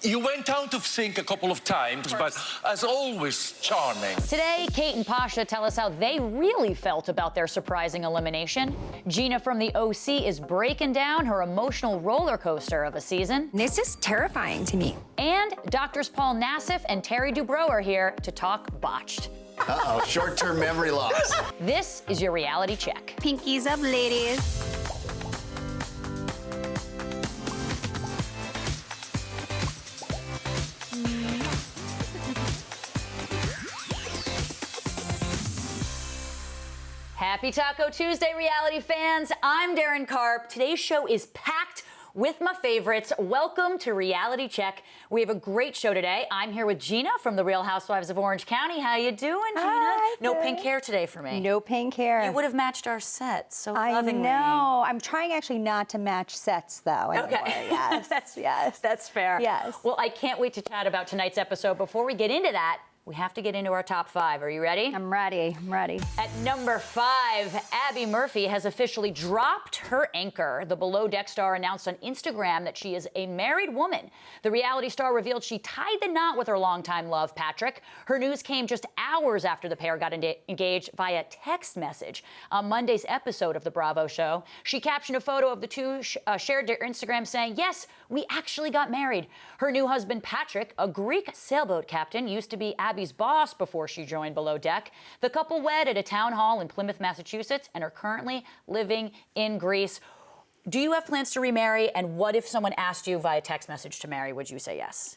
You went out of sync a couple of times, but as always, charming. Today, Kate and Pasha tell us how they really felt about their surprising elimination. Gina from the OC is breaking down her emotional roller coaster of a season. This is terrifying to me. And Doctors Paul Nassif and Terry Dubrow are here to talk Botched. Uh-oh, short-term memory loss. This is your reality check. Pinkies up, ladies. Happy Taco Tuesday, reality fans. I'm Darren Karp. Today's show is packed with my favorites. Welcome to Reality Check. We have a great show today. I'm here with Gina from The Real Housewives of Orange County. How you doing, Gina? Hi, no good. pink hair today for me. No pink hair. You would have matched our set so I lovingly. know. I'm trying actually not to match sets, though. Anymore. Okay. Yes. Yes. That's fair. Yes. Well, I can't wait to chat about tonight's episode. Before we get into that, we have to get into our top five. Are you ready? I'm ready. I'm ready. At number 5, Abby Murphy has officially dropped her anchor. The Below Deck star announced on Instagram that she is a married woman. The reality star revealed she tied the knot with her longtime love, Patrick. Her news came just hours after the pair got engaged via text message. On Monday's episode of The Bravo show, she captioned a photo of the two, shared their Instagram saying, "Yes, we actually got married." Her new husband, Patrick, a Greek sailboat captain, used to be Abby's boss before she joined Below Deck. The couple wed at a town hall in Plymouth, Massachusetts, and are currently living in Greece. Do you have plans to remarry? And what if someone asked you via text message to marry? Would you say yes?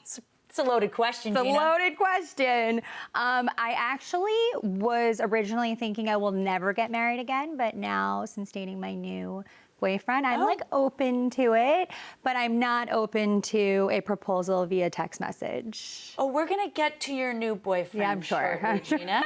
It's a loaded question, It's a Gina. loaded question. I actually was originally thinking I will never get married again, but now, since dating my new boyfriend, I'm like open to it, but I'm not open to a proposal via text message. Oh, we're gonna get to your new boyfriend. Yeah, I'm sure. shortly, Gina.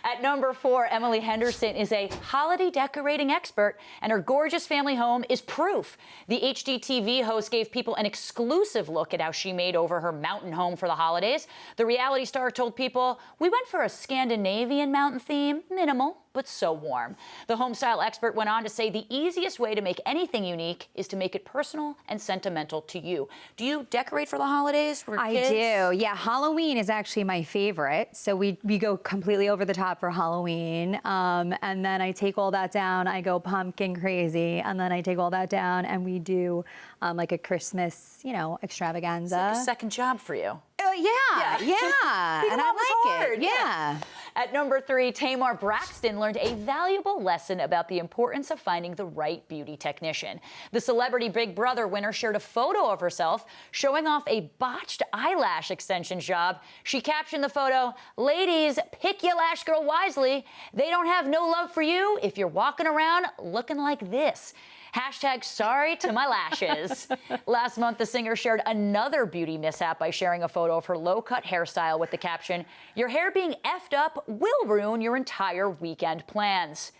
At number 4, Emily Henderson is a holiday decorating expert, and her gorgeous family home is proof. The HGTV host gave people an exclusive look at how she made over her mountain home for the holidays. The reality star told people, "We went for a Scandinavian mountain theme, minimal, but so warm." The home style expert went on to say the easiest way to make anything unique is to make it personal and sentimental to you. Do you decorate for the holidays for kids? I do. Yeah, Halloween is actually my favorite. So we go completely over the top for Halloween. And then I take all that down. I go pumpkin crazy. And then I take all that down and we do like a Christmas, extravaganza. It's like a second job for you. Yeah. Being And a I mom is like hard, it. Yeah. At number 3, Tamar Braxton learned a valuable lesson about the importance of finding the right beauty technician. The Celebrity Big Brother winner shared a photo of herself showing off a botched eyelash extension job. She captioned the photo, "Ladies, pick your lash girl wisely. They don't have no love for you if you're walking around looking like this." Hashtag sorry to my lashes. Last month, the singer shared another beauty mishap by sharing a photo of her low-cut hairstyle with the caption, "Your hair being effed up will ruin your entire weekend plans."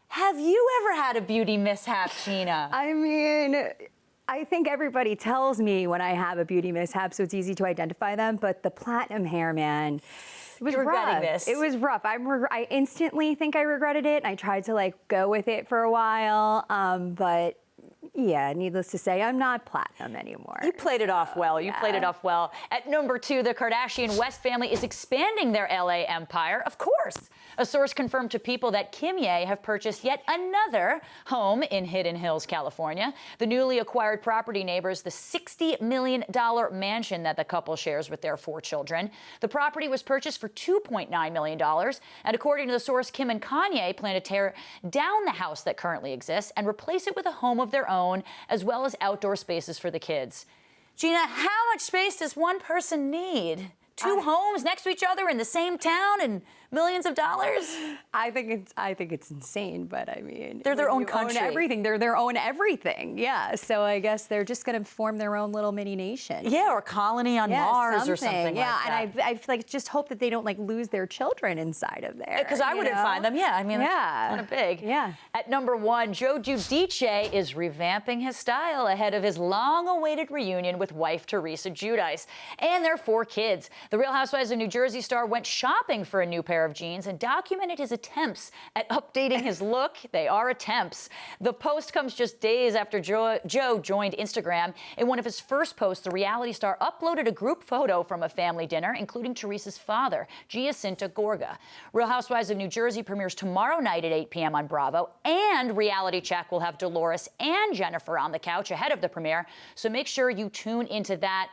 Have you ever had a beauty mishap, Gina? I mean, I think everybody tells me when I have a beauty mishap, so it's easy to identify them. But the platinum hair, man, it was You're regretting rough. this. It was rough. I instantly think I regretted it. And I tried to go with it for a while, but yeah, needless to say, I'm not platinum anymore. You played it off well. You played it off well. At number 2, the Kardashian West family is expanding their LA empire. Of course. A source confirmed to People that Kim Ye have purchased yet another home in Hidden Hills, California. The newly acquired property neighbors the $60 million mansion that the couple shares with their 4 children. The property was purchased for $2.9 million. And according to the source, Kim and Kanye plan to tear down the house that currently exists and replace it with a home of their own, as well as outdoor spaces for the kids. Gina, how much space does one person need? 2 homes next to each other in the same town and millions of dollars? I think it's insane, but I mean, They're their when own you country. Own everything. They're their own everything. Yeah. So I guess they're just going to form their own little mini nation. Yeah, or colony on Mars or something yeah, like that. and I just hope that they don't lose their children inside of there. Because I wouldn't find them. Yeah, I mean, yeah, kind of big. Yeah. At number 1, Joe Giudice is revamping his style ahead of his long-awaited reunion with wife Teresa Giudice and their 4 kids. The Real Housewives of New Jersey star went shopping for a new pair pair of jeans and documented his attempts at updating his look. They are attempts. The post comes just days after Joe joined Instagram. In one of his first posts, the reality star uploaded a group photo from a family dinner, including Teresa's father, Giacinta Gorga. Real Housewives of New Jersey premieres tomorrow night at 8 p.m. on Bravo, and Reality Check will have Dolores and Jennifer on the couch ahead of the premiere, so make sure you tune into that.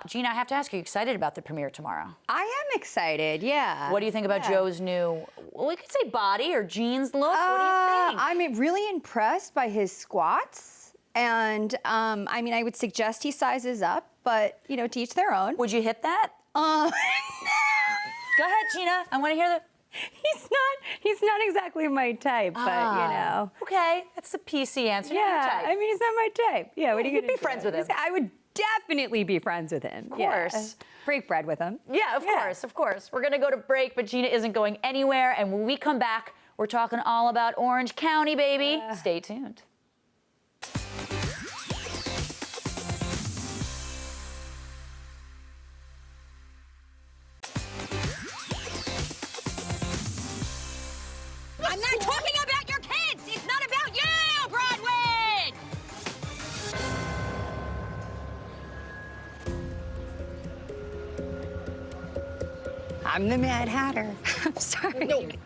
Gina, I have to ask, are you excited about the premiere tomorrow? I am excited, yeah. What do you think about Joe's new, well, we could say body or jeans look? What do you think? I'm really impressed by his squats. And I mean, I would suggest he sizes up, but, you know, to each their own. Would you hit that? Go ahead, Gina. I want to hear the... He's not exactly my type, but, you know. Okay, that's the PC answer. Yeah, Not your type. I mean, he's not my type. Yeah, what are you You'd going to be friends with him. I would definitely be friends with him. Of course. Yeah. Break bread with him. Yeah, of course, of course. We're going to go to break, but Gina isn't going anywhere. And when we come back, we're talking all about Orange County, baby. Stay tuned. I'm not talking about your kids! It's not about you, Broadway! I'm the Mad Hatter. I'm sorry.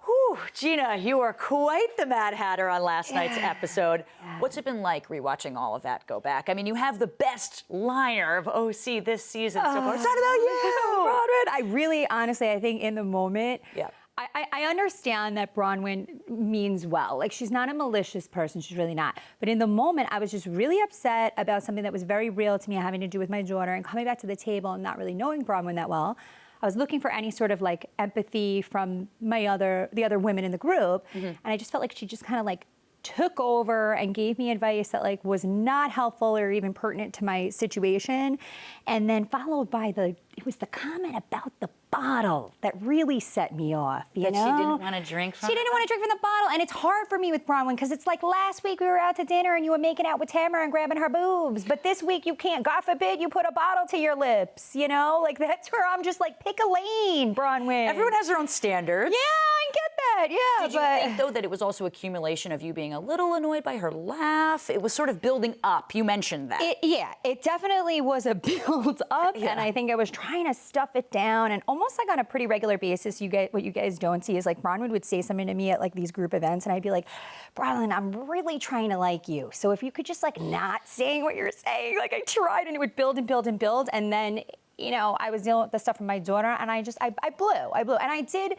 Whew, Gina, you are quite the Mad Hatter on last night's episode. What's it been like rewatching all of that go back? I mean, you have the best liner of OC this season so far. It's not about you! Bronwyn, I really, honestly, I think in the moment, Yeah. I understand that Bronwyn means well. Like, she's not a malicious person. She's really not. But in the moment, I was just really upset about something that was very real to me, having to do with my daughter, and coming back to the table and not really knowing Bronwyn that well. I was looking for any sort of like empathy from the other women in the group, and I just felt like she just kind of like took over and gave me advice that like was not helpful or even pertinent to my situation, and then followed by it was the comment about the bottle that really set me off. You know, She didn't want to drink from She didn't want to drink from the bottle, and it's hard for me with Bronwyn because it's like last week we were out to dinner and you were making out with Tamara and grabbing her boobs, but this week you can't. God forbid you put a bottle to your lips. You know, like that's where I'm just like, pick a lane, Bronwyn. Everyone has their own standards. Yeah, I get that. Yeah, Did you think, though, that it was also accumulation of you being a little annoyed by her laugh? It was sort of building up. You mentioned that. It definitely was a build up, and I think I was trying to stuff it down, and almost like on a pretty regular basis, what you guys don't see is like Bronwyn would say something to me at like these group events, and I'd be like, Bronwyn, I'm really trying to like you, so if you could just like not saying what you're saying. Like I tried, and it would build and build and build, and then, you know, I was dealing with the stuff from my daughter, and I blew, and I did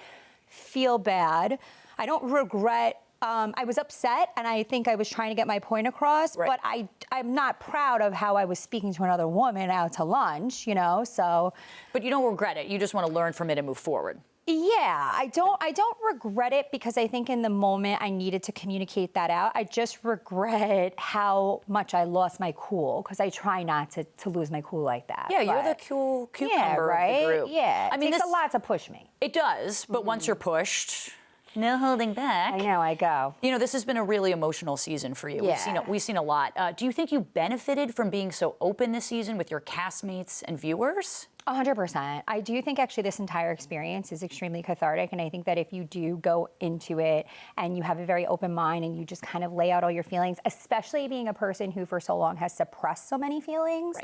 feel bad. I don't regret. I was upset, and I think I was trying to get my point across, but I'm not proud of how I was speaking to another woman out to lunch, you know, so. But you don't regret it. You just want to learn from it and move forward. Yeah, I don't regret it because I think in the moment I needed to communicate that out. I just regret how much I lost my cool because I try not to lose my cool like that. Yeah, you're the cool cucumber of the group. Yeah, I mean, it takes a lot to push me. It does, but once you're pushed, no holding back. I know, I go. You know, this has been a really emotional season for you. Yeah. We've seen a lot. Do you think you benefited from being so open this season with your castmates and viewers? 100%. I do think actually this entire experience is extremely cathartic, and I think that if you do go into it and you have a very open mind and you just kind of lay out all your feelings, especially being a person who for so long has suppressed so many feelings,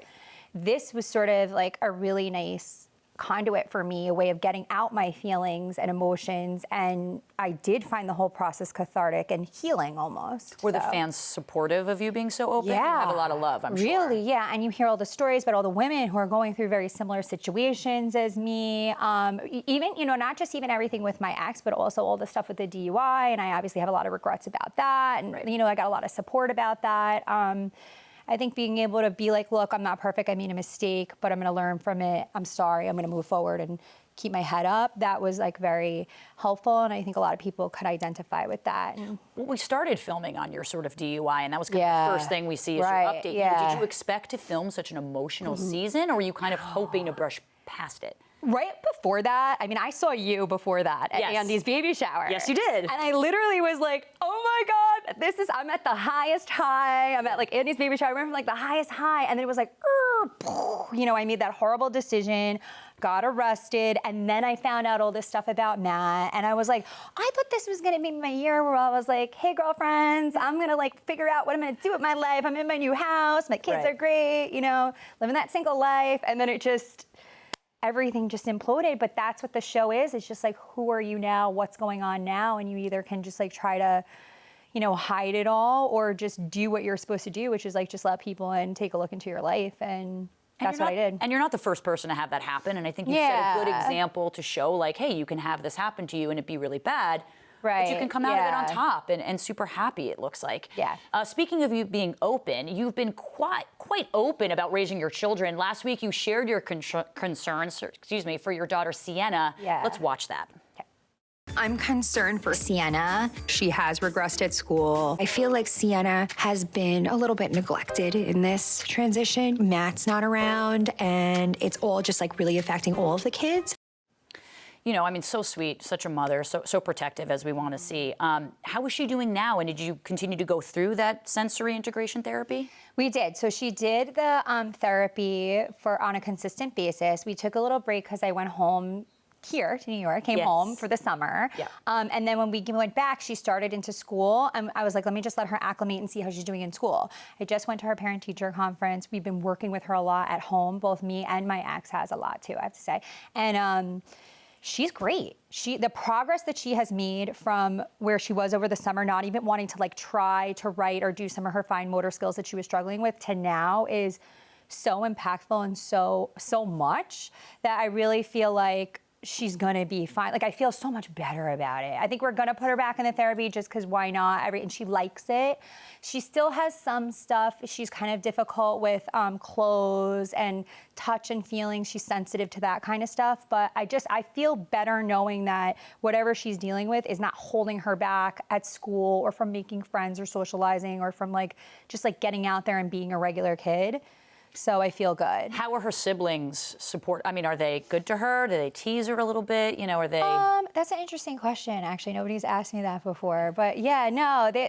this was sort of like a really nice conduit for me, a way of getting out my feelings and emotions, and I did find the whole process cathartic and healing almost. Were the fans supportive of you being so open? Yeah. You have a lot of love, I'm sure. Really, yeah, and you hear all the stories about all the women who are going through very similar situations as me, even, you know, not just even everything with my ex, but also all the stuff with the DUI, and I obviously have a lot of regrets about that, and, you know, I got a lot of support about that. I think being able to be like, look, I'm not perfect, I made a mistake, but I'm gonna learn from it, I'm sorry, I'm gonna move forward and keep my head up, that was like very helpful, and I think a lot of people could identify with that. Well, we started filming on your sort of DUI, and that was kind of the first thing we see as your update. Yeah. Did you expect to film such an emotional season, or were you kind of hoping to brush past it? Right before that, I mean, I saw you before that at Andy's baby shower. Yes, you did. And I literally was like, oh my God, I'm at the highest high. I'm at like Andy's baby shower. I remember like the highest high. And then it was like, you know, I made that horrible decision, got arrested, and then I found out all this stuff about Matt, and I was like, I thought this was gonna be my year where I was like, hey girlfriends, I'm gonna like figure out what I'm gonna do with my life. I'm in my new house, my kids are great, you know, living that single life, and then everything just imploded. But that's what the show is. It's just like, who are you now? What's going on now? And you either can just like try to, you know, hide it all, or just do what you're supposed to do, which is like just let people in, take a look into your life, and that's what I did. And you're not the first person to have that happen. And I think you set a good example to show like, hey, you can have this happen to you and it be really bad. Right. But you can come out of it on top and super happy, it looks like. Yeah. Speaking of you being open, you've been quite open about raising your children. Last week, you shared your concerns, for your daughter, Sienna. Yeah. Let's watch that. I'm concerned for Sienna. She has regressed at school. I feel like Sienna has been a little bit neglected in this transition. Matt's not around, and it's all just like really affecting all of the kids. You know, I mean, so sweet, such a mother, so protective as we want to see. How is she doing now? And did you continue to go through that sensory integration therapy? We did. So she did the therapy on a consistent basis. We took a little break because I went home here to New York, came home for the summer. Yeah. And then when we went back, she started into school. I was like, let me just let her acclimate and see how she's doing in school. I just went to her parent-teacher conference. We've been working with her a lot at home. Both me and my ex has a lot too, I have to say. And she's great. The progress that she has made from where she was over the summer, not even wanting to like try to write or do some of her fine motor skills that she was struggling with, to now is so impactful and so much that I really feel like she's gonna be fine. Like, I feel so much better about it. I think we're gonna put her back in the therapy just because why not? And she likes it. She still has some stuff. She's kind of difficult with clothes and touch and feeling. She's sensitive to that kind of stuff. But I feel better knowing that whatever she's dealing with is not holding her back at school or from making friends or socializing or from like just like getting out there and being a regular kid. So I feel good. How are her siblings support? I mean, are they good to her? Do they tease her a little bit? You know, are they? That's an interesting question. Actually, nobody's asked me that before. But yeah, no, they're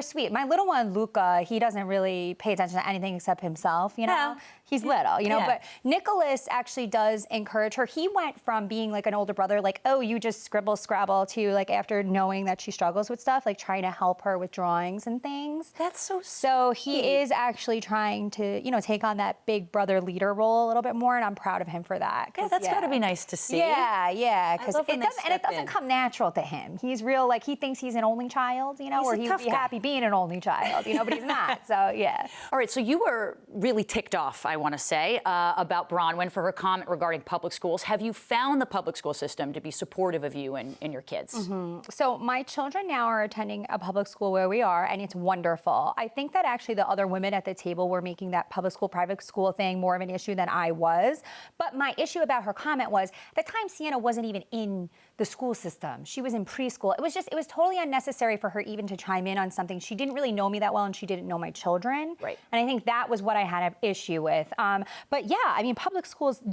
sweet. My little one, Luca, he doesn't really pay attention to anything except himself. You know, Yeah. He's little. You know, but Nicholas actually does encourage her. He went from being like an older brother, like, oh, you just scribble, scrabble, to like after knowing that she struggles with stuff, like trying to help her with drawings and things. That's so sweet. So he is actually trying to, you know, take on that big brother leader role a little bit more, and I'm proud of him for that. Yeah, that's got to be nice to see. Yeah, because love when they it doesn't in. come natural to him. He's real, like, he thinks he's an only child, you know, He's or a he'd tough be guy. happy being an only child, you know, but he's not. So yeah. All right, so you were really ticked off, I want to say, about Bronwyn for her comment regarding public schools. Have you found the public school system to be supportive of you and your kids? Mm-hmm. So my children now are attending a public school where we are, and it's wonderful. I think that actually the other women at the table were making that public school, private school thing more of an issue than I was. But my issue about her comment was, at the time Sienna wasn't even in the school system. She was in preschool. It was totally unnecessary for her even to chime in on something. She didn't really know me that well, and she didn't know my children. Right. And I think that was what I had an issue with. But yeah, I mean, public schools,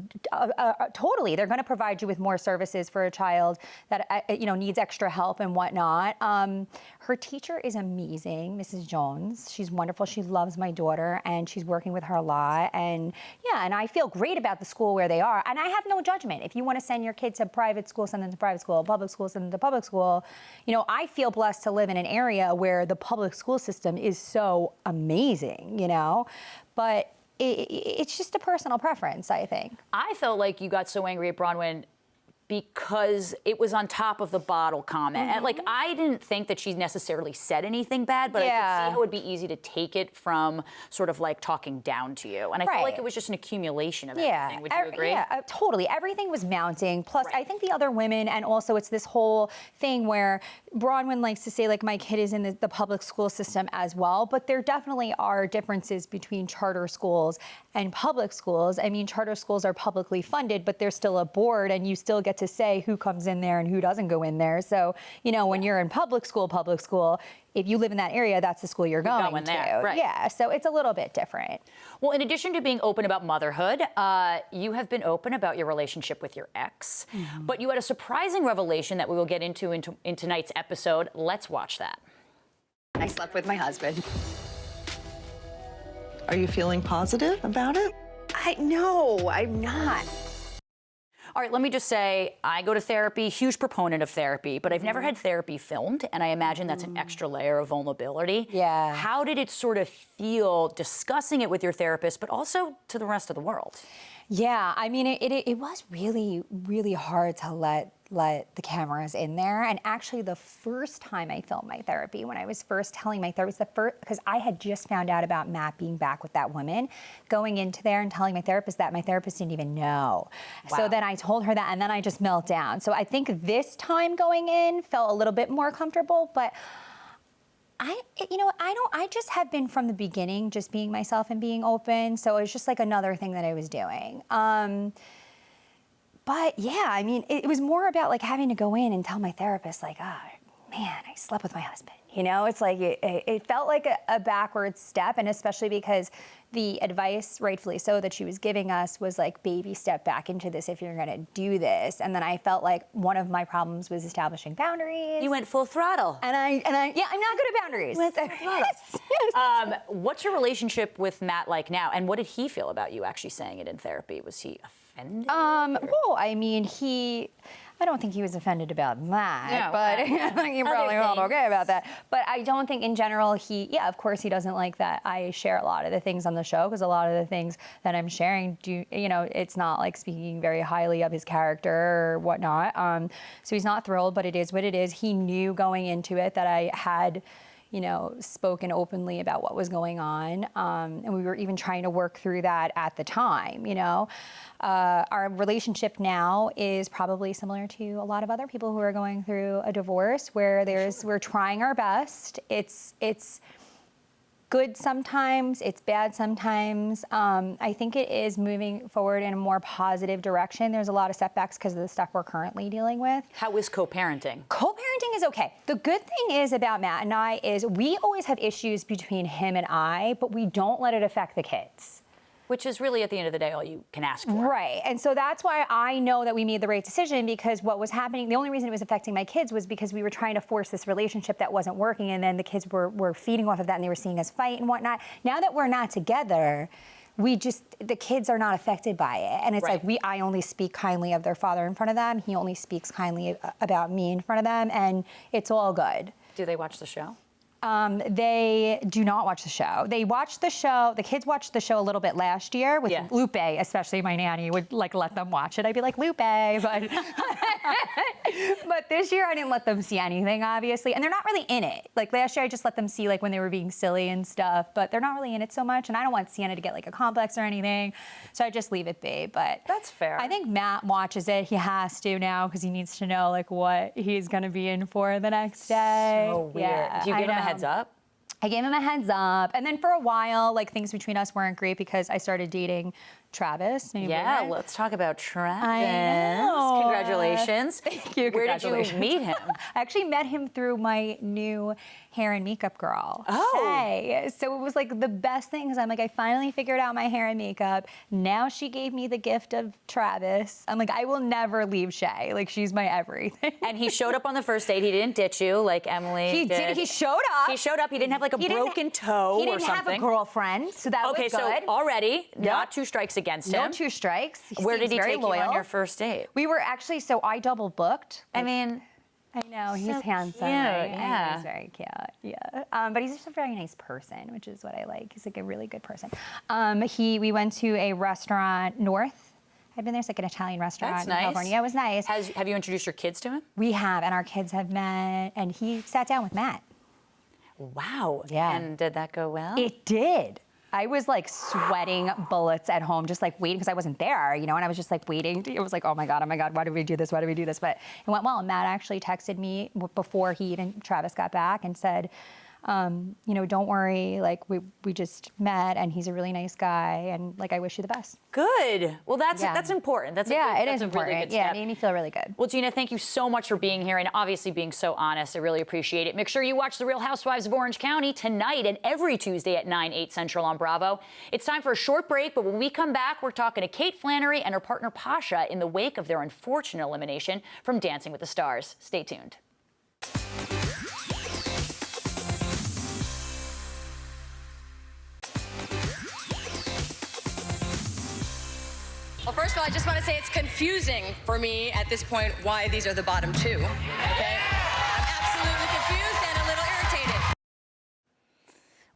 totally, they're going to provide you with more services for a child that, you know, needs extra help and whatnot. Her teacher is amazing, Mrs. Jones. She's wonderful. She loves my daughter, and she's working with her a lot. And yeah, and I feel great about the school where they are. And I have no judgment. If you want to send your kid to private school, send them to private school. Public school, send them to public school. You know, I feel blessed to live in an area where the public school system is so amazing, you know, but it's just a personal preference, I think. I felt like you got so angry at Bronwyn because it was on top of the bottle comment. And like, I didn't think that she necessarily said anything bad, but I could see how it would be easy to take it from sort of like talking down to you. And I felt like it was just an accumulation of everything. Would you agree? Yeah, totally. Everything was mounting. Plus, I think the other women, and also it's this whole thing where Bronwyn likes to say, like, my kid is in the public school system as well, but there definitely are differences between charter schools and public schools. I mean, charter schools are publicly funded, but there's still a board, and you still get to say who comes in there and who doesn't go in there. So, you know, when you're in public school, if you live in that area, that's the school you're going to. There, right. Yeah, so it's a little bit different. Well, in addition to being open about motherhood, you have been open about your relationship with your ex. But you had a surprising revelation that we will get into in tonight's episode. Let's watch that. I slept with my husband. Are you feeling positive about it? No, I'm not. All right, let me just say, I go to therapy, huge proponent of therapy, but I've never had therapy filmed, and I imagine that's an extra layer of vulnerability. Yeah. How did it sort of feel discussing it with your therapist, but also to the rest of the world? Yeah, I mean, it was really, really hard to let the cameras in there. And actually, the first time I filmed my therapy, when I was first telling my therapist, because I had just found out about Matt being back with that woman, going into there and telling my therapist that, my therapist didn't even know. Wow. So then I told her that, and then I just melt down. So I think this time going in felt a little bit more comfortable, but I just have been from the beginning just being myself and being open. So it was just like another thing that I was doing. But yeah, I mean, it was more about like having to go in and tell my therapist like, oh man, I slept with my husband. You know, it's like, it felt like a backward step. And especially because the advice, rightfully so, that she was giving us was like, baby step back into this if you're gonna do this. And then I felt like one of my problems was establishing boundaries. You went full throttle. And I'm not good at boundaries. Yes. What's your relationship with Matt like now? And what did he feel about you actually saying it in therapy? Was he offended? Well, I mean, I don't think he was offended about that, but he probably felt okay about that. But I don't think in general of course he doesn't like that I share a lot of the things on the show, because a lot of the things that I'm sharing it's not like speaking very highly of his character or whatnot. So he's not thrilled, but it is what it is. He knew going into it that I had spoken openly about what was going on. And we were even trying to work through that at the time, Our relationship now is probably similar to a lot of other people who are going through a divorce, where we're trying our best. It's good sometimes, it's bad sometimes. I think it is moving forward in a more positive direction. There's a lot of setbacks because of the stuff we're currently dealing with. How is co-parenting? Co-parenting is okay. The good thing is about Matt and I is we always have issues between him and I, but we don't let it affect the kids. Which is really, at the end of the day, all you can ask for. Right. And so that's why I know that we made the right decision, because what was happening, the only reason it was affecting my kids was because we were trying to force this relationship that wasn't working, and then the kids were feeding off of that, and they were seeing us fight and whatnot. Now that we're not together, the kids are not affected by it. And it's like, I only speak kindly of their father in front of them. He only speaks kindly about me in front of them, and it's all good. Do they watch the show? They do not watch the show. They watch the show. The kids watched the show a little bit last year with Lupe, especially my nanny would like let them watch it. I'd be like, Lupe, but this year I didn't let them see anything, obviously. And they're not really in it. Like last year I just let them see like when they were being silly and stuff, but they're not really in it so much. And I don't want Sienna to get like a complex or anything. So I just leave it be. But that's fair. I think Matt watches it. He has to now because he needs to know like what he's going to be in for the next day. So weird. Yeah, do you give him a heads up? I gave him a heads up. And then for a while, like things between us weren't great because I started dating Travis. Yeah, let's talk about Travis. I know. Congratulations. Thank you. Where did you meet him? I actually met him through my new hair and makeup girl. Oh. Shay. So it was like the best thing because I'm like, I finally figured out my hair and makeup. Now she gave me the gift of Travis. I'm like, I will never leave Shay. Like, she's my everything. And he showed up on the first date. He didn't ditch you like Emily He did. He showed up. He showed up. He didn't have like a broken toe or something. He didn't have a girlfriend, so that was good. Okay, so already, not 2 strikes against him. No 2 strikes. Where did he very take loyal. you on your first date? We were actually, so I double booked. I mean, I know, he's handsome. Cute, right? yeah. He's very cute, yeah. But he's just a very nice person, which is what I like. He's like a really good person. We went to a restaurant north. I've been there. It's like an Italian restaurant in California. Yeah, it was nice. Have you introduced your kids to him? We have, and our kids have met, and he sat down with Matt. Wow. Yeah. And did that go well? It did. I was like sweating bullets at home, just like waiting because I wasn't there, and I was just like waiting. It was like, oh my God, why did we do this? Why did we do this? But it went well. And Matt actually texted me before he and Travis got back and said, don't worry, like we just met and he's a really nice guy and like I wish you the best. Good. Well, that's important. That's it is a important. Really good yeah, step. it made me feel really good. Well, Gina, thank you so much for being here and obviously being so honest. I really appreciate it. Make sure you watch The Real Housewives of Orange County tonight and every Tuesday at 9/8 Central on Bravo. It's time for a short break, but when we come back, we're talking to Kate Flannery and her partner Pasha in the wake of their unfortunate elimination from Dancing with the Stars. Stay tuned. Well, first of all, I just want to say it's confusing for me at this point why these are the bottom two, okay? I'm absolutely confused and a little irritated.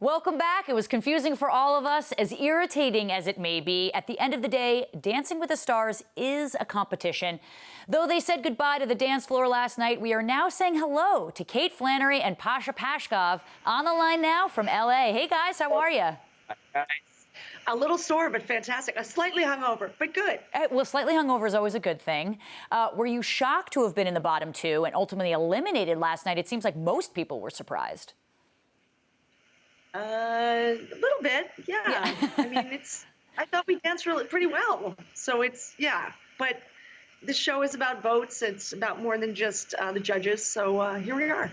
Welcome back. It was confusing for all of us, as irritating as it may be. At the end of the day, Dancing with the Stars is a competition. Though they said goodbye to the dance floor last night, we are now saying hello to Kate Flannery and Pasha Pashkov on the line now from LA. Hey guys, how are you? A little sore, but fantastic. Slightly hungover, but good. Well, slightly hungover is always a good thing. Were you shocked to have been in the bottom two and ultimately eliminated last night? It seems like most people were surprised. A little bit, yeah. I mean, I thought we danced pretty well. So yeah. But the show is about votes. It's about more than just the judges. So here we are.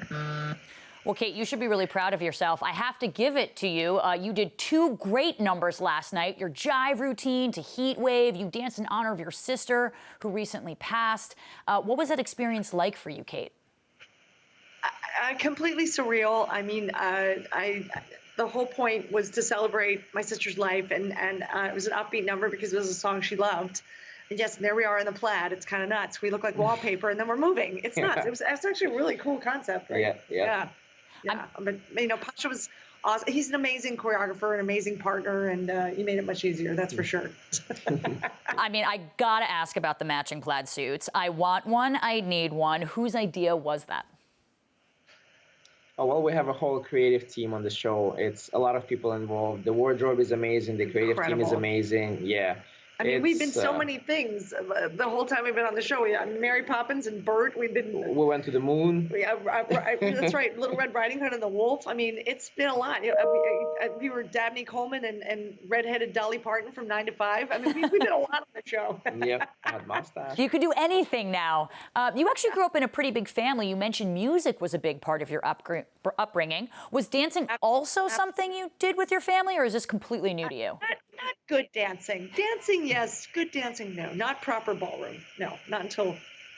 Well, Kate, you should be really proud of yourself. I have to give it to you. You did two great numbers last night. Your jive routine to Heat Wave. You danced in honor of your sister, who recently passed. What was that experience like for you, Kate? Completely surreal. I mean, the whole point was to celebrate my sister's life, and it was an upbeat number because it was a song she loved. And yes, there we are in the plaid. It's kind of nuts. We look like wallpaper, and then we're moving. It's nuts. It's actually a really cool concept. Right? Yeah. But Pasha was awesome. He's an amazing choreographer, an amazing partner, and he made it much easier. That's for sure. I mean, I gotta ask about the matching plaid suits. I want one. I need one. Whose idea was that? Oh, well, we have a whole creative team on the show. It's a lot of people involved. The wardrobe is amazing. The creative team is amazing. Yeah. I mean, we've been so many things the whole time we've been on the show. Mary Poppins and Bert. We went to the moon. Yeah, that's right. Little Red Riding Hood and the Wolf. I mean, it's been a lot. We were Dabney Coleman and redheaded Dolly Parton from 9 to 5. I mean, we've been a lot on the show. Yep, had mustache. You could do anything now. You actually grew up in a pretty big family. You mentioned music was a big part of your upbringing. Was dancing also something you did with your family, or is this completely new to you? Not good dancing. Dancing, yes. Good dancing, no. Not proper ballroom. No, not until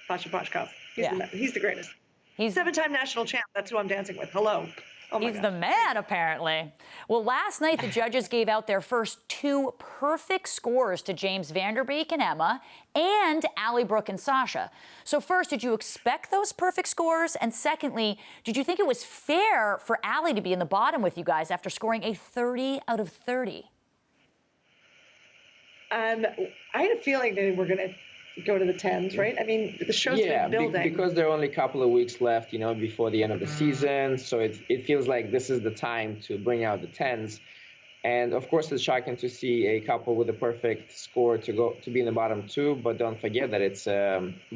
Pasha Pashkov. He's the greatest. He's 7-time national champ. That's who I'm dancing with. Hello. Oh my He's the man, apparently. Well, last night, the judges gave out their first 2 perfect scores to James Vanderbeek and Emma and Allie Brooke and Sasha. So first, did you expect those perfect scores? And secondly, did you think it was fair for Allie to be in the bottom with you guys after scoring a 30 out of 30? I had a feeling that we're going to go to the 10s, right? I mean, the show's been building. Because there are only a couple of weeks left, before the end of the season. So it feels like this is the time to bring out the 10s. And of course, it's shocking to see a couple with a perfect score to be in the bottom 2. But don't forget that it's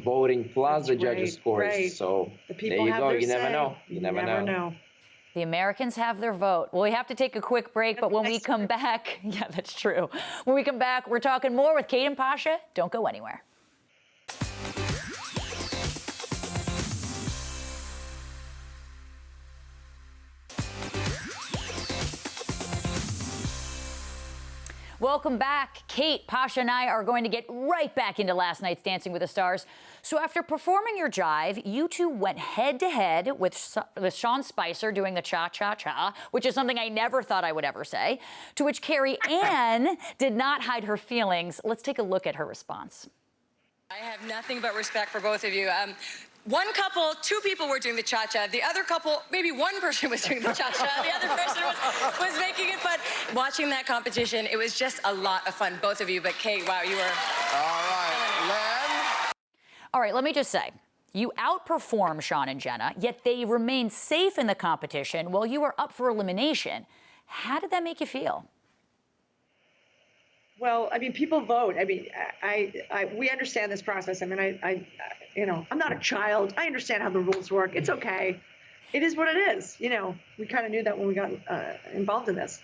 voting plus the judges' scores. Right. So the people there you have go. Their You say. never know. You never know. The Americans have their vote. Well, we have to take a quick break, but when we come back, yeah, that's true. When we come back, we're talking more with Kate and Pasha. Don't go anywhere. Welcome back. Kate, Pasha, and I are going to get right back into last night's Dancing with the Stars. So after performing your jive, you two went head-to-head with Sean Spicer doing the cha-cha-cha, which is something I never thought I would ever say, to which Carrie Ann did not hide her feelings. Let's take a look at her response. I have nothing but respect for both of you. One couple, 2 people were doing the cha-cha. The other couple, maybe one person was doing the cha-cha. The other person was making it fun. Watching that competition, it was just a lot of fun, both of you. But Kate, wow, you were... All right, Len. All right, let me just say, you outperformed Sean and Jenna, yet they remained safe in the competition while you were up for elimination. How did that make you feel? Well, I mean, people vote. I mean, we understand this process. I mean, I'm not a child. I understand how the rules work. It's okay. It is what it is. We kind of knew that when we got involved in this.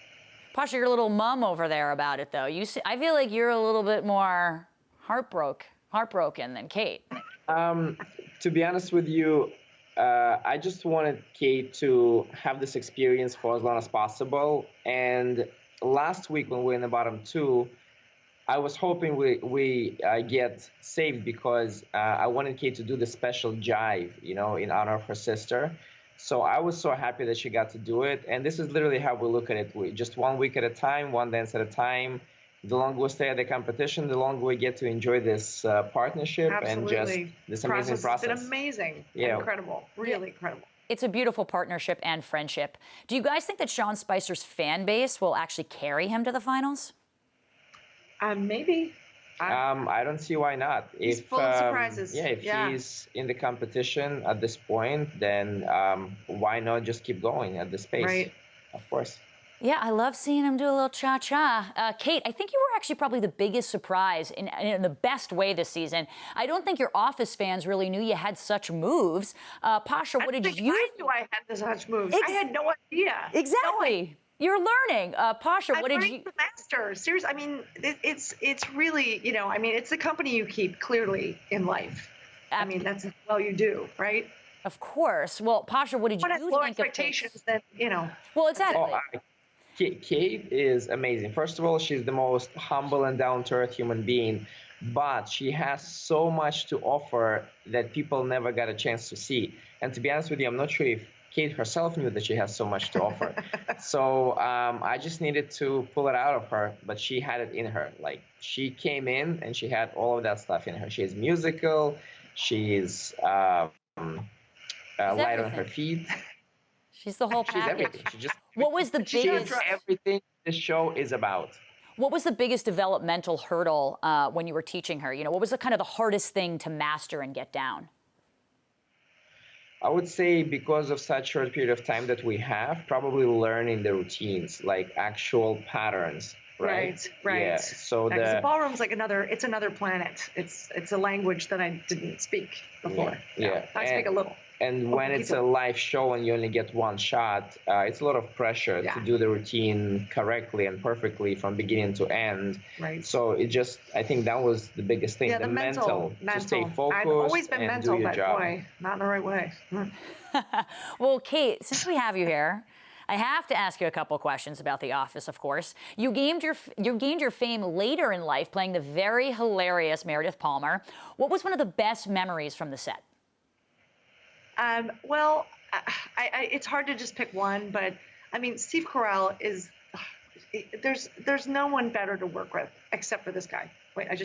Pasha, you're a little mum over there about it, though. I feel like you're a little bit more heartbroken than Kate. To be honest with you, I just wanted Kate to have this experience for as long as possible. And last week when we were in the bottom 2, I was hoping we get saved because I wanted Kate to do the special jive, in honor of her sister. So I was so happy that she got to do it. And this is literally how we look at it. We just 1 week at a time, one dance at a time. the longer we stay at the competition, the longer we get to enjoy this partnership and just this amazing process. It's been amazing. Yeah. Incredible. Really incredible. It's a beautiful partnership and friendship. Do you guys think that Sean Spicer's fan base will actually carry him to the finals? Maybe. I don't see why not. He's full of surprises. Yeah, if he's in the competition at this point, then why not just keep going at this pace? Right. Of course. Yeah, I love seeing him do a little cha-cha. Kate, I think you were actually probably the biggest surprise in the best way this season. I don't think your Office fans really knew you had such moves. Pasha, what did you... I knew I had such moves. I had no idea. Exactly. You're learning. Pasha, what did you... I'm the master. Seriously, I mean, it's really, you know, I mean, it's the company you keep, clearly, in life. I mean, that's well you do, right? Of course. Well, Pasha, what did you think of expectations that, you know... Well, exactly. Kate is amazing. First of all, she's the most humble and down-to-earth human being, but she has so much to offer that people never got a chance to see. And to be honest with you, I'm not sure if Kate herself knew that she has so much to offer. So I just needed to pull it out of her, but she had it in her. Like, she came in and she had all of that stuff in her. She's musical. She's light on her feet. She's the whole package. She's everything. She just, what was the biggest... everything this show is about. What was the biggest developmental hurdle when you were teaching her? You know, what was the kind of the hardest thing to master and get down? I would say because of such short period of time that we have, probably learning the routines, like actual patterns, right? Right. Yeah. So the ballroom's like it's another planet. It's a language that I didn't speak before. Yeah. I speak a little. And when it's a live show and you only get one shot, it's a lot of pressure to do the routine correctly and perfectly from beginning to end. Right. So I think that was the biggest thing, the mental, to stay focused. I've always been and mental, do your but job. boy, not in the right way. Well, Kate, since we have you here, I have to ask you a couple questions about The Office, of course. You gained your fame later in life playing the very hilarious Meredith Palmer. What was one of the best memories from the set? Well, it's hard to just pick one, but I mean, Steve Carell is, there's no one better to work with except for this guy. Wait, I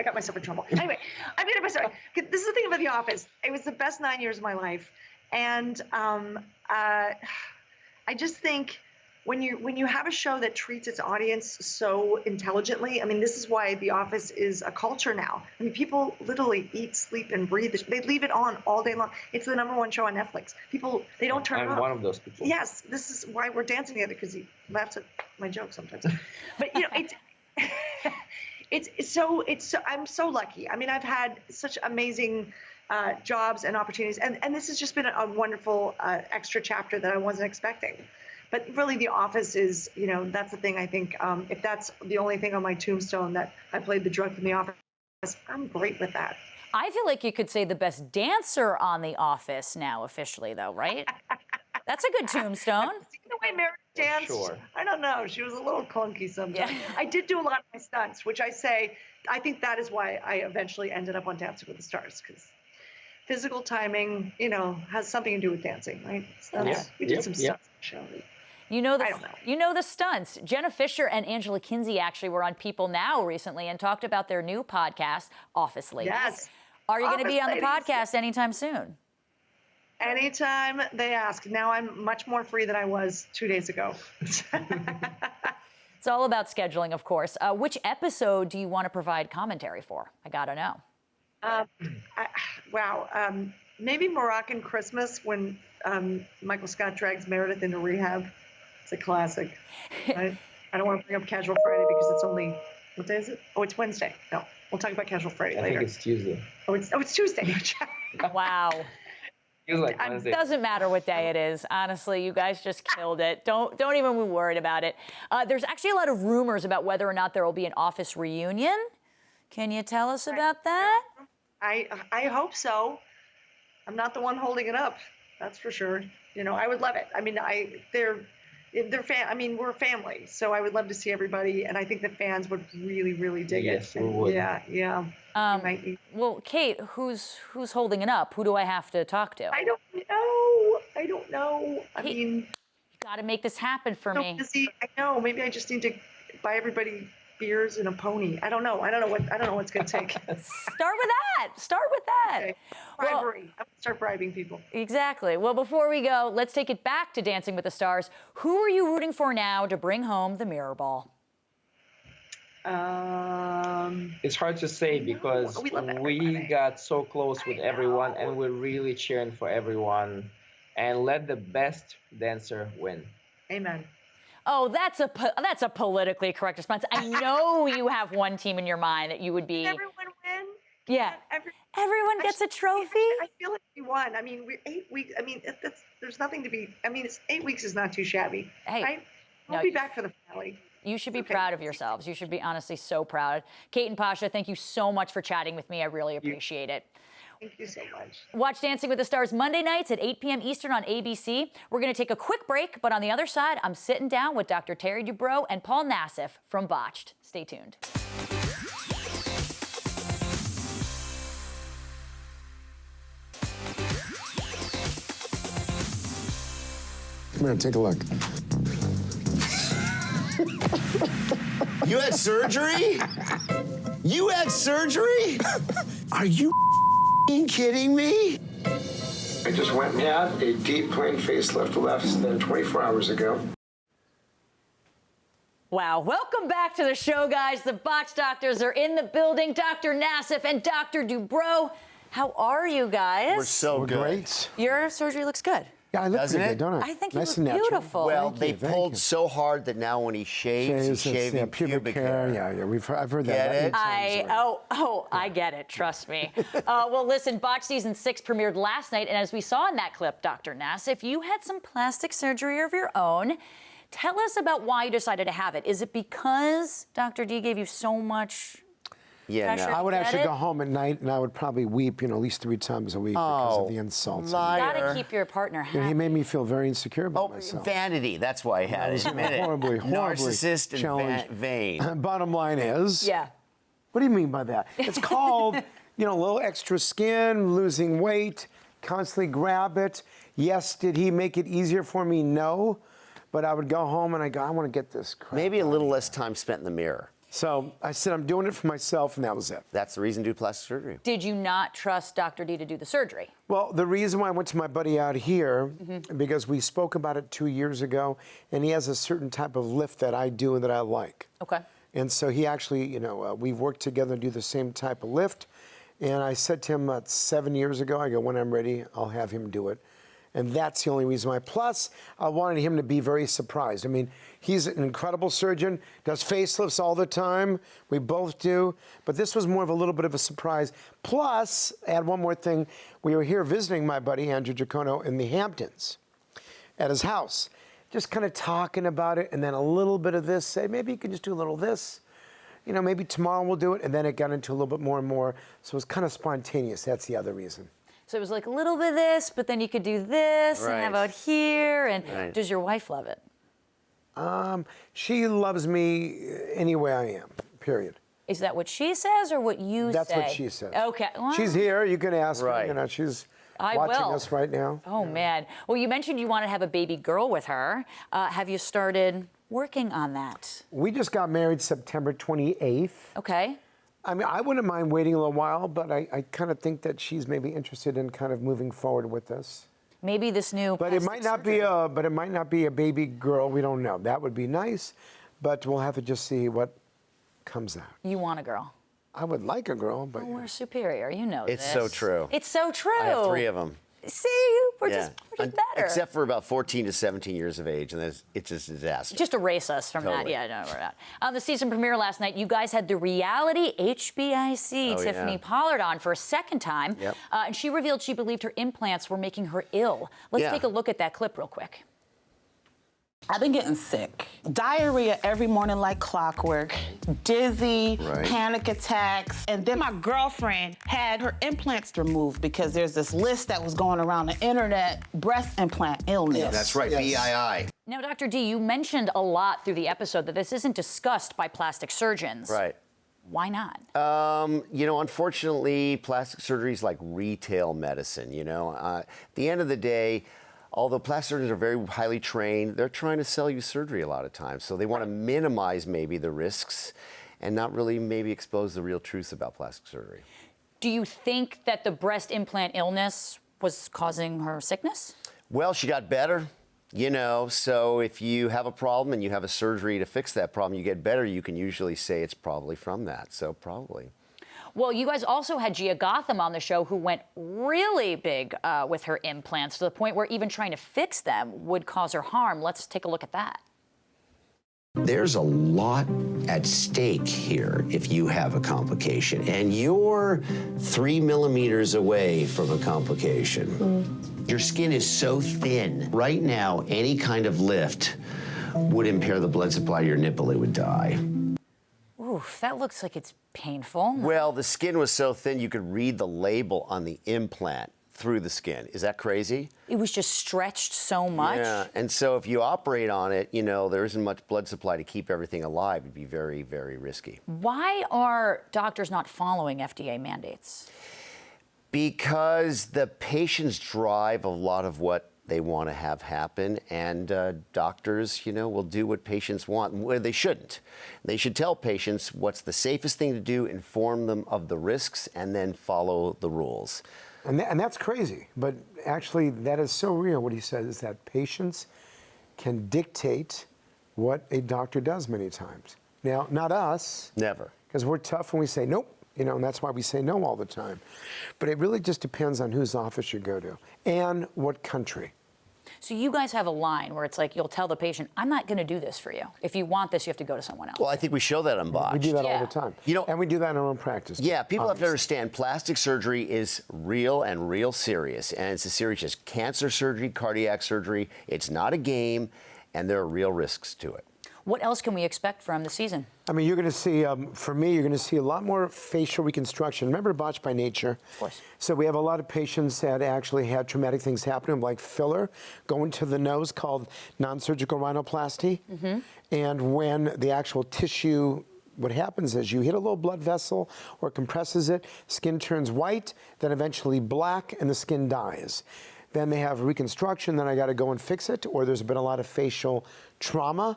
got myself in trouble. Anyway, I made it myself. This is the thing about The Office. It was the best 9 years of my life. And I just think when you have a show that treats its audience so intelligently, I mean, this is why The Office is a culture now. I mean, people literally eat, sleep, and breathe. They leave it on all day long. It's the #1 show on Netflix. People, they don't turn it off. I'm one of those people. Yes, this is why we're dancing together, because he laughs at my jokes sometimes. But you know, I'm so lucky. I mean, I've had such amazing jobs and opportunities, and this has just been a wonderful extra chapter that I wasn't expecting. But really, The Office is, you know, that's the thing. I think if that's the only thing on my tombstone that I played the drug from The Office, I'm great with that. I feel like you could say the best dancer on The Office now, officially, though, right? That's a good tombstone. The way Meredith danced, sure. I don't know. She was a little clunky sometimes. Yeah. I did do a lot of my stunts, which I think that is why I eventually ended up on Dancing with the Stars, because physical timing, you know, has something to do with dancing, right? We did some stunts on the show. You know the stunts. Jenna Fisher and Angela Kinsey actually were on People Now recently and talked about their new podcast, Office Ladies. Yes. Are you going to be on the podcast anytime soon? Anytime they ask. Now I'm much more free than I was 2 days ago. It's all about scheduling, of course. Which episode do you want to provide commentary for? I got to know. Maybe Moroccan Christmas, when Michael Scott drags Meredith into rehab. It's a classic. I don't want to bring up Casual Friday because it's only, what day is it? Oh, it's Wednesday. No, we'll talk about Casual Friday later. I think it's Tuesday. Oh, it's Tuesday. Wow. Feels like Wednesday. It doesn't matter what day it is. Honestly, you guys just killed it. Don't even be worried about it. There's actually a lot of rumors about whether or not there will be an Office reunion. Can you tell us about that? I hope so. I'm not the one holding it up. That's for sure. You know, I would love it. I mean, we're family, so I would love to see everybody, and I think the fans would really, really dig it. Yes, we would. Yeah. Well, Kate, who's holding it up? Who do I have to talk to? I don't know. I mean, you got to make this happen for me. Busy. I know. Maybe I just need to buy everybody beers and a pony. I don't know what's going to take. Start with that. Okay. Well, Bribery. I'm going to start bribing people. exactly. Well, before we go, let's take it back to Dancing with the Stars. Who are you rooting for now to bring home the mirror ball? It's hard to say because we got so close with everyone, and we're really cheering for everyone. And let the best dancer win. Amen. Oh, that's a politically correct response. I know you have one team in your mind that you would be. Everyone win. Yeah. Everyone gets a trophy. I feel like we won. I mean, we're 8 weeks. I mean, there's nothing to be. I mean, 8 weeks is not too shabby. Hey, right? We'll be back for the finale. You should be proud of yourselves. You should be honestly so proud. Kate and Pasha, thank you so much for chatting with me. I really appreciate it. Thank you so much. Watch Dancing with the Stars Monday nights at 8 p.m. Eastern on ABC. We're going to take a quick break, but on the other side, I'm sitting down with Dr. Terry Dubrow and Paul Nassif from Botched. Stay tuned. Come here, take a look. You had surgery? You had surgery? Are you kidding me? I just went and had a deep clean facelift less than 24 hours ago. Wow, welcome back to the show, guys. The Botched doctors are in the building. Dr. Nassif and Dr. Dubrow. How are you guys? We're so good. Great. Your surgery looks good. Yeah, I look Doesn't pretty it? good, don't I? I think you nice look and natural. beautiful. Well, Thank they you. pulled so hard that now when he shaves, he's shaving pubic hair. Yeah, I've heard that. Get That it? makes sense. I get it. Trust me. Well, listen, Botched season 6 premiered last night, and as we saw in that clip, Dr. Nassif, you had some plastic surgery of your own. Tell us about why you decided to have it. Is it because Dr. D gave you so much? Yeah, pressure? no. I would Get actually it? go home at night and I would probably weep, at least 3 times a week because of the insults. You gotta Liar. keep your partner happy. And he made me feel very insecure about myself. Vanity. That's why I had it. Admit it. Horribly Narcissist and challenged. vain. Bottom line is, Yeah. what do you mean by that? It's called, a little extra skin, losing weight, constantly grab it. Yes, did he make it easier for me? No. But I would go home and I want to get this crap. Maybe a little less time spent in the mirror. So I said, I'm doing it for myself, and that was it. That's the reason to do plastic surgery. Did you not trust Dr. D to do the surgery? Well, the reason why I went to my buddy out here, because we spoke about it 2 years ago, and he has a certain type of lift that I do and that I like. Okay. And so he actually, we've worked together to do the same type of lift. And I said to him about 7 years ago, I go, when I'm ready, I'll have him do it. And that's the only reason why. Plus, I wanted him to be very surprised. I mean, he's an incredible surgeon, does facelifts all the time. We both do. But this was more of a little bit of a surprise. Plus, add one more thing. We were here visiting my buddy, Andrew Giacono, in the Hamptons at his house. Just kind of talking about it, and then a little bit of this. Say, maybe you can just do a little of this. Maybe tomorrow we'll do it. And then it got into a little bit more and more. So it was kind of spontaneous. That's the other reason. So it was like a little bit of this, but then you could do this, and how about here? And Right. does your wife love it? She loves me any way I am, period. Is that what she says or what you That's say? what she says. Okay. Well, She's here. You can ask Right. her. She's I watching will. us right now. Oh, man. Well, you mentioned you want to have a baby girl with her. Have you started working on that? We just got married September 28th. Okay. I mean, I wouldn't mind waiting a little while, but I kind of think that she's maybe interested in kind of moving forward with this. Maybe this new But it might not be a baby girl. We don't know. That would be nice, but we'll have to just see what comes out. You want a girl. I would like a girl, but We're superior. You know It's this. so true. It's so true. I have 3 of them. See? We're just better. Except for about 14 to 17 years of age, and then it's just a disaster. Just erase us from that. Totally. Yeah, no, we're not. On the season premiere last night, you guys had the reality HBIC, Oh, Tiffany yeah. Pollard, on for a second time. Yep. And she revealed she believed her implants were making her ill. Let's Yeah. take a look at that clip real quick. I've been getting sick. Diarrhea every morning like clockwork, dizzy, Right. panic attacks. And then my girlfriend had her implants removed because there's this list that was going around the internet, breast implant illness. That's right, BII. Now, Dr. D, you mentioned a lot through the episode that this isn't discussed by plastic surgeons. Right. Why not? Unfortunately, plastic surgery is like retail medicine, At the end of the day, although plastic surgeons are very highly trained, they're trying to sell you surgery a lot of times. So they want to minimize maybe the risks. and not really maybe expose the real truth about plastic surgery. Do you think that the breast implant illness was causing her sickness? Well, she got better. You know, so if you have a problem and you have a surgery to fix that problem, you get better, you can usually say it's probably from that. So probably. Well, you guys also had Gia Gotham on the show, who went really big with her implants to the point where even trying to fix them would cause her harm. Let's take a look at that. There's a lot at stake here if you have a complication, and you're 3 millimeters away from a complication. Your skin is so thin. Right now, any kind of lift would impair the blood supply to your nipple. It would die. Oof, that looks like it's painful. Well, the skin was so thin you could read the label on the implant through the skin. Is that crazy? It was just stretched so much. Yeah, and so if you operate on it, you know, there isn't much blood supply to keep everything alive. It'd be very, very risky. Why are doctors not following FDA mandates? Because the patients drive a lot of what they want to have happen, and doctors, you know, will do what patients want, where they shouldn't. They should tell patients what's the safest thing to do, inform them of the risks, and then follow the rules. And that's crazy, but actually that is so real. What he says is that patients can dictate what a doctor does many times. Now, not us. Never. Because we're tough and we say nope, you know, and that's why we say no all the time. But it really just depends on whose office you go to and what country. So you guys have a line where it's like you'll tell the patient, I'm not going to do this for you. If you want this, you have to go to someone else. Well, I think we show that on Botched. We do that all the time. You know, and we do that in our own practice. Yeah, people have to understand plastic surgery is real and real serious. And it's as serious as cancer surgery, cardiac surgery. It's not a game, and there are real risks to it. What else can we expect from the season? I mean, you're going to see, for me, you're going to see a lot more facial reconstruction. Remember Botched by Nature? Of course. So we have a lot of patients that actually had traumatic things happen to them, like filler going to the nose called non-surgical rhinoplasty. Mm-hmm. And when the actual tissue, what happens is you hit a little blood vessel or compresses it, skin turns white, then eventually black, and the skin dies. Then they have reconstruction, then I got to go and fix it, or there's been a lot of facial trauma.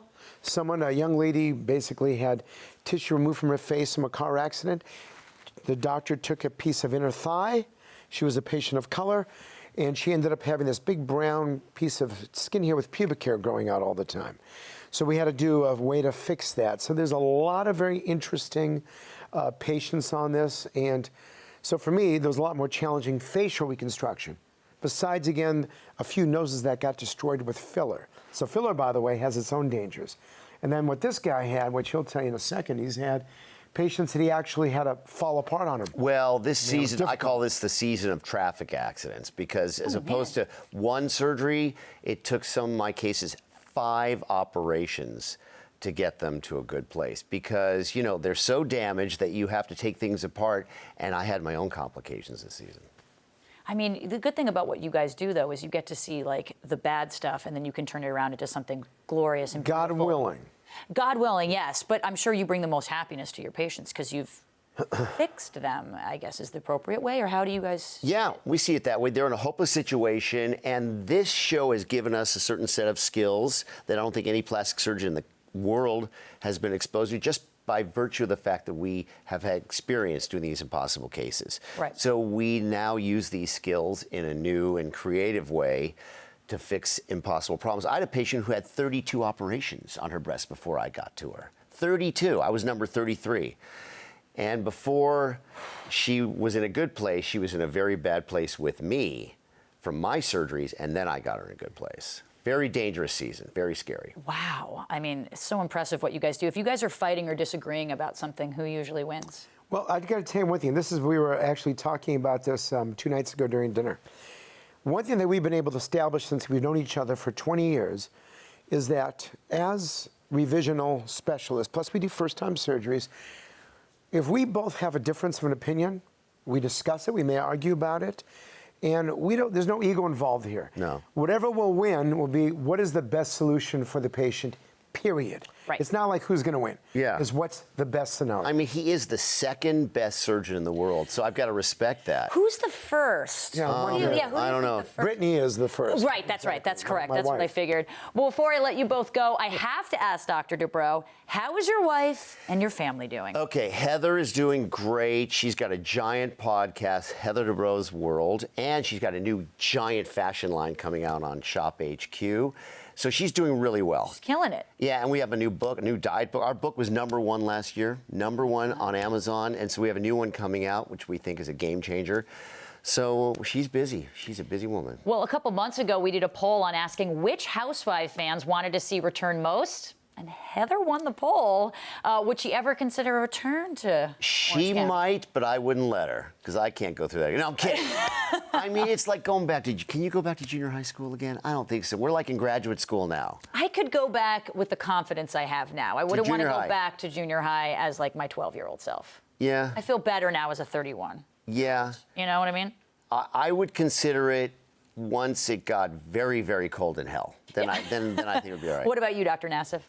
A young lady basically had tissue removed from her face from a car accident. The doctor took a piece of inner thigh. She was a patient of color, and she ended up having this big brown piece of skin here with pubic hair growing out all the time. So we had to do a way to fix that. So there's a lot of very interesting patients on this, and so for me, there was a lot more challenging facial reconstruction. Besides, again, a few noses that got destroyed with filler. So filler, by the way, has its own dangers. And then what this guy had, which he'll tell you in a second, he's had patients that he actually had to fall apart on him. Well, this season, I call this the season of traffic accidents, because as opposed to one surgery, it took some of my cases 5 operations to get them to a good place, because, you know, they're so damaged that you have to take things apart, and I had my own complications this season. I mean, the good thing about what you guys do, though, is you get to see, like, the bad stuff, and then you can turn it around into something glorious and beautiful. God willing. God willing, yes. But I'm sure you bring the most happiness to your patients because you've fixed them, I guess, is the appropriate way. Or how do you guys... Yeah, we see it that way. They're in a hopeless situation, and this show has given us a certain set of skills that I don't think any plastic surgeon in the world has been exposed to, just by virtue of the fact that we have had experience doing these impossible cases. Right. So we now use these skills in a new and creative way to fix impossible problems. I had a patient who had 32 operations on her breast before I got to her. 32. I was number 33. And before she was in a good place, she was in a very bad place with me from my surgeries, and then I got her in a good place. Very dangerous season, very scary. Wow. I mean, it's so impressive what you guys do. If you guys are fighting or disagreeing about something, who usually wins? Well, I got to tell you one thing. We were actually talking about this 2 nights ago during dinner. One thing that we've been able to establish since we've known each other for 20 years is that as revisional specialists, plus we do first-time surgeries, if we both have a difference of an opinion, we discuss it, we may argue about it, and there's no ego involved here. No. Whatever will win will be what is the best solution for the patient period. Right. It's not like who's going to win. Yeah. It's what's the best scenario. I mean, he is the second best surgeon in the world, so I've got to respect that. Who's the first? Yeah, Who do you I don't know. think the first- Brittany is the first. Right, that's right. That's correct. My That's what I wife. figured. Well, before I let you both go, I have to ask Dr. Dubrow, how is your wife and your family doing? Okay, Heather is doing great. She's got a giant podcast, Heather Dubrow's World, and she's got a new giant fashion line coming out on Shop HQ. So she's doing really well. Killing it. Yeah, and we have a new book, a new diet book. Our book was #1 last year, #1 on Amazon, and so we have a new one coming out, which we think is a game changer. So she's busy. She's a busy woman. Well, a couple months ago, we did a poll on asking which Housewife fans wanted to see return most. And Heather won the poll. Would she ever consider a return to She Orange County? might, but I wouldn't let her, because I can't go through that. No, I'm kidding. I mean, it's like going back to, can you go back to junior high school again? I don't think so. We're like in graduate school now. I could go back with the confidence I have now. I wouldn't want to junior go high. back to junior high as like my 12-year-old self. Yeah, I feel better now as a 31. yeah. You know what I mean? I would consider it once it got very, very cold in hell. Then I think it would be all right. What about you, Dr. Nassif?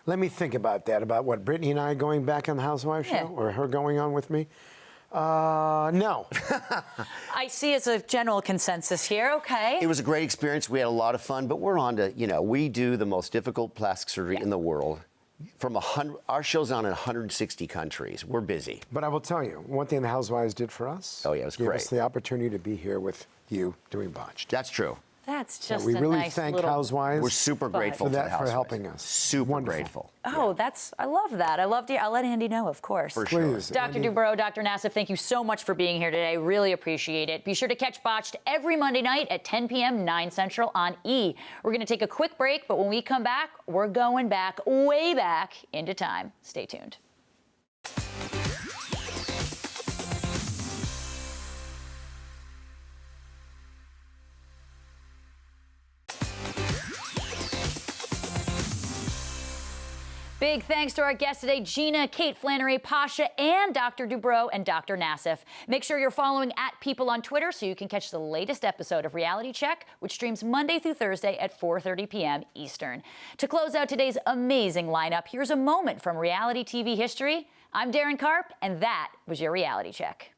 Let me think about that, about what, Brittany and I going back on the Housewives Yeah. show, or her going on with me? No. I see it's a general consensus here. Okay. It was a great experience. We had a lot of fun, but we're on to, we do the most difficult plastic surgery in the world. From our show's on in 160 countries. We're busy. But I will tell you, one thing the Housewives did for us. Oh, yeah, it was gave great. us the opportunity to be here with you doing Botched. That's true. That's So just we a really nice thank little... Housewives. We're super grateful for to that, the for Housewives. helping us. Super Wonderful. grateful. Oh, I love that. I'll let Andy know, of course. For sure. Please. Dr. Andy. Dubrow, Dr. Nassif, thank you so much for being here today. Really appreciate it. Be sure to catch Botched every Monday night at 10 p.m., 9 Central on E! We're going to take a quick break, but when we come back, we're going back, way back into time. Stay tuned. Big thanks to our guests today, Gina, Kate, Flannery, Pasha, and Dr. Dubrow and Dr. Nassif. Make sure you're following @People on Twitter so you can catch the latest episode of Reality Check, which streams Monday through Thursday at 4:30 p.m. Eastern. To close out today's amazing lineup, here's a moment from reality TV history. I'm Darren Karp, and that was your Reality Check.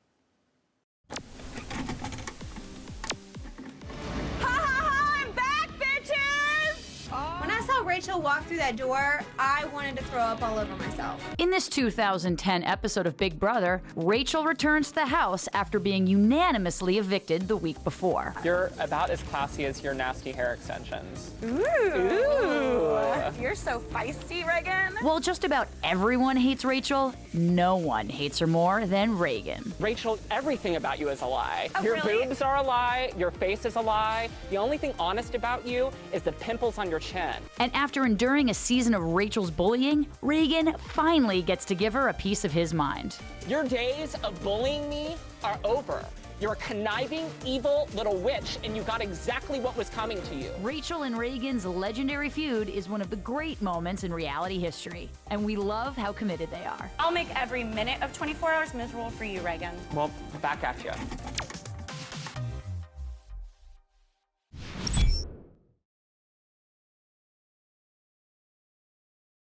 I'm back, bitches! When I saw Rachel walk through that door, I wanted to throw up all over myself. In this 2010 episode of Big Brother, Rachel returns to the house after being unanimously evicted the week before. You're about as classy as your nasty hair extensions. Ooh. You're so feisty, Reagan. While just about everyone hates Rachel, no one hates her more than Reagan. Rachel, everything about you is a lie. Oh, your really? boobs are a lie, your face is a lie. The only thing honest about you is the pimples on your chin. And after enduring a season of Rachel's bullying, Reagan finally gets to give her a piece of his mind. Your days of bullying me are over. You're a conniving, evil little witch, and you got exactly what was coming to you. Rachel and Reagan's legendary feud is one of the great moments in reality history, and we love how committed they are. I'll make every minute of 24 hours miserable for you, Reagan. Well, back at you.